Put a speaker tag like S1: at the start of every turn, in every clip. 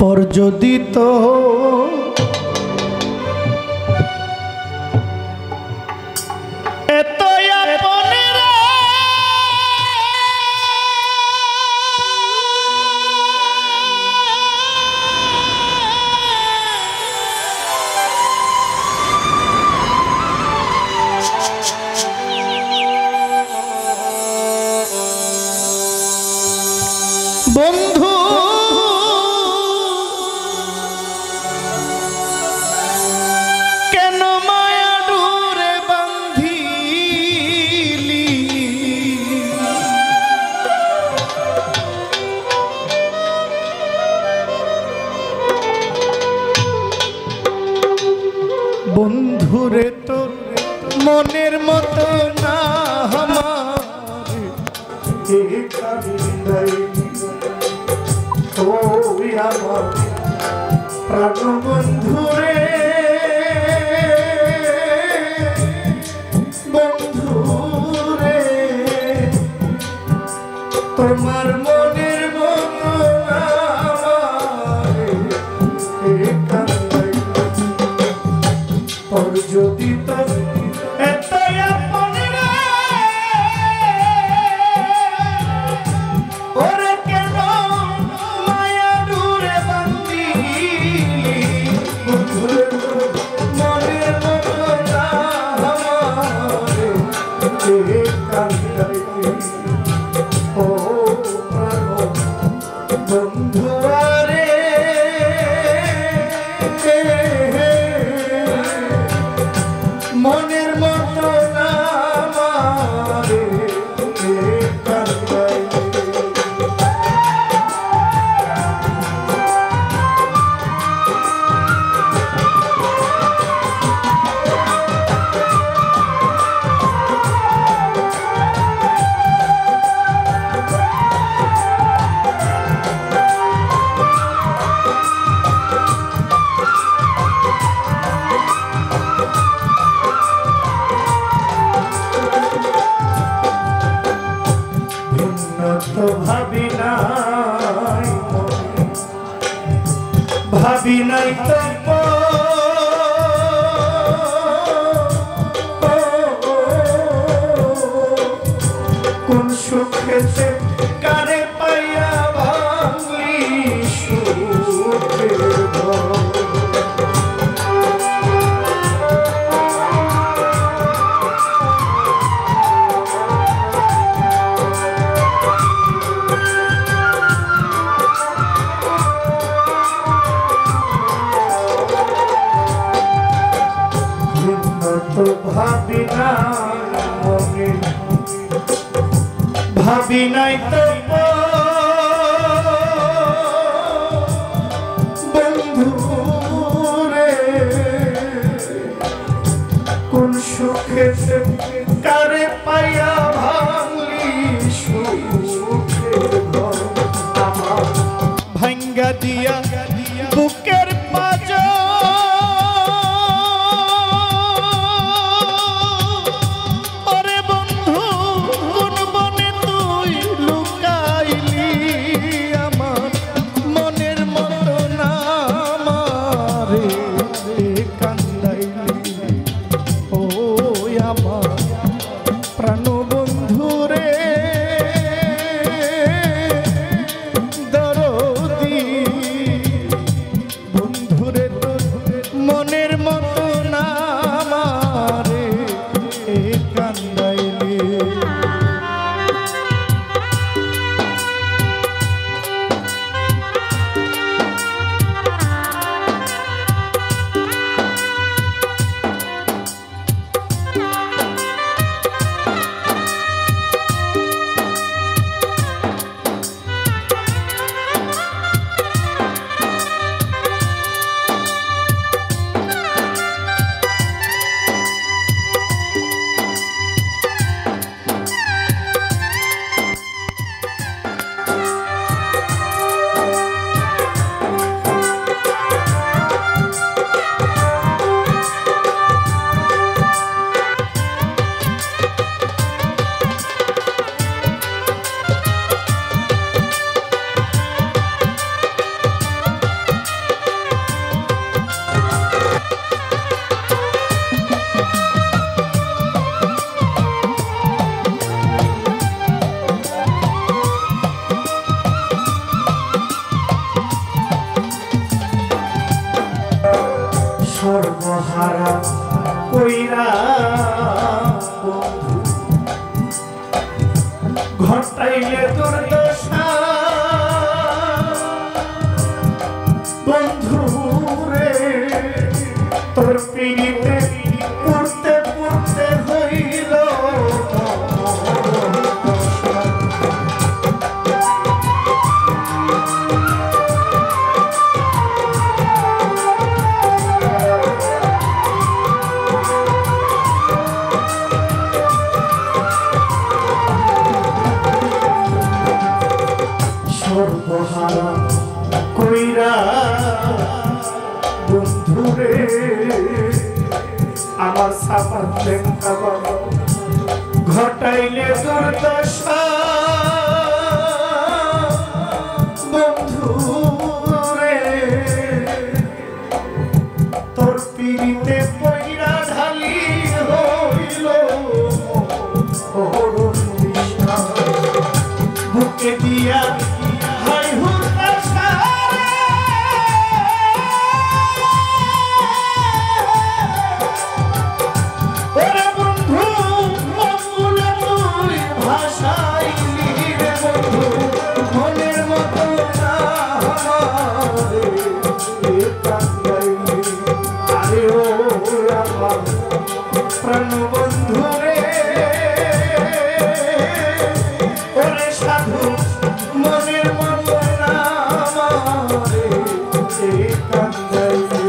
S1: পর যদি তো এত আপনেরা বন্ধু কেন মায়া ডোরে বাঁধিলি বন্ধুরে তো মনের মতো না আমার প্রাণ বন্ধুরে বন্ধুরে তোমার মনের মতো পর যদি তো মনের মতো না ভাবি নাই তো কোন সুখেতে কারে পাইয়া ভাঙলি সুখের ভাবি নাই তো বন্ধু রে কোন সুখে কারে পাইয়া ভাঙলি সুখের ঘর আমার ভাঙ্গা দিয়া বুকের পাজা দরদি বন্ধুরে তো সর্বহারা কইরা বন্ধু ঘটাইলে দুর্দশা বন্ধু রে তোর পিড়িতে পড়তে পড়তে হইল সর্বহারা কইরা বন্ধুরে আমার সাপাত লেখা বাবা ঘটাইলে দুর্দশা বন্ধুরে তোর পিড়িতে পইরা ঢালি হইল বুকে দিয়া হাই হুতাশা ওরে বন্ধু মঙ্গলে তুই ভাষাইলি রে বন্ধু মনের মতো না আমারে কান্দাইলি আরে ও আমার প্রাণ বন্ধু রে ওরে সাধু মনের মতো না আমারে কান্দাইলি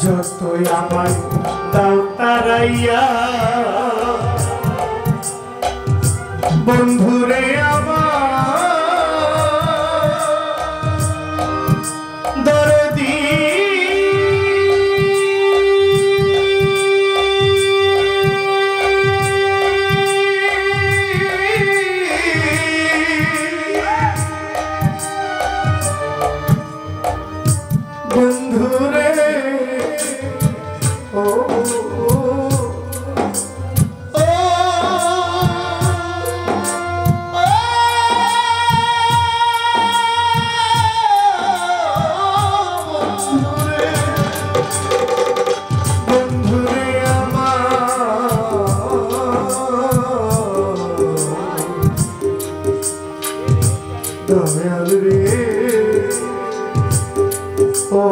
S1: যতই আমায় দাও তারাইয়া বন্ধুরে আমার দরদি বন্ধুরে দয়াল রে ও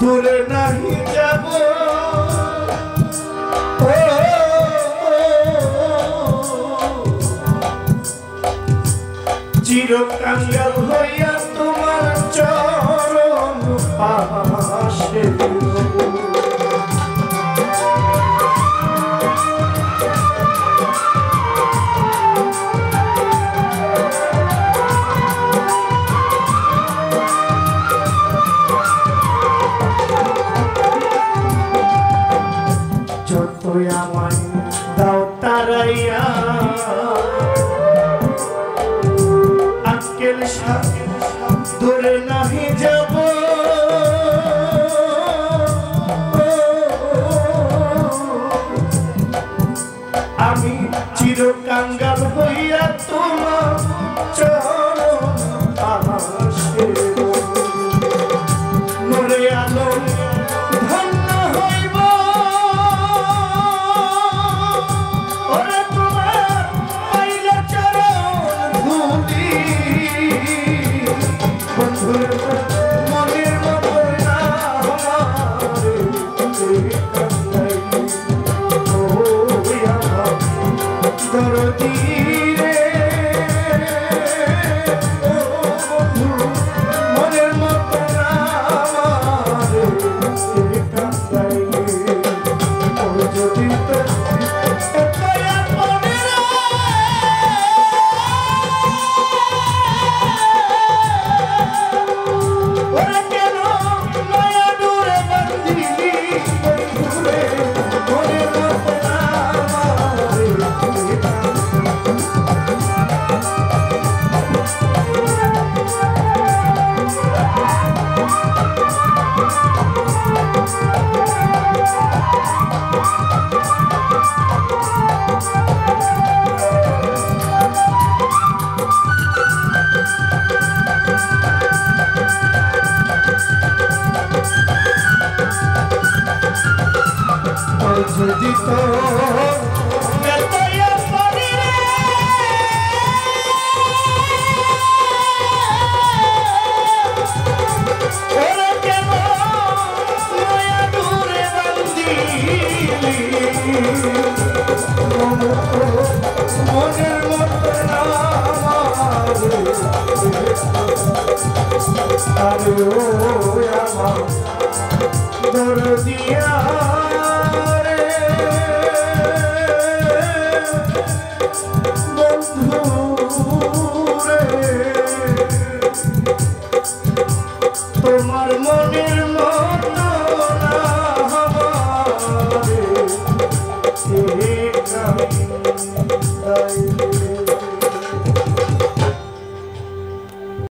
S1: দূরে নাহি যাব চিরকাঙ্গাল হইয়া তোমার চরণ পাশে যতই আমায় দাও তারাইয়া আজকের দূরে নাহি যাব আমি চিরকাঙ্গাল হইয়া তোমার চরণ আসে নূরে আলো ধন্য হইব ওরে তোমার পাইলে চরণ ধুলি বন্ধুর মনের মতো না আমারে কান্দাই ও আমার দরদি রে ও বন্ধু মনের মতো না আমারে কান্দাই ও যদি তো দয়া মনে ওরে কেন মায়া দূরে বন্দিলি বন্ধুরে মনের মতো না আমারে যদি তো দয়া করি রে ওরে কেন মায়া দূরে বন্দিলি মনের মতো না আমারে আরে ও আমার দরদিয়া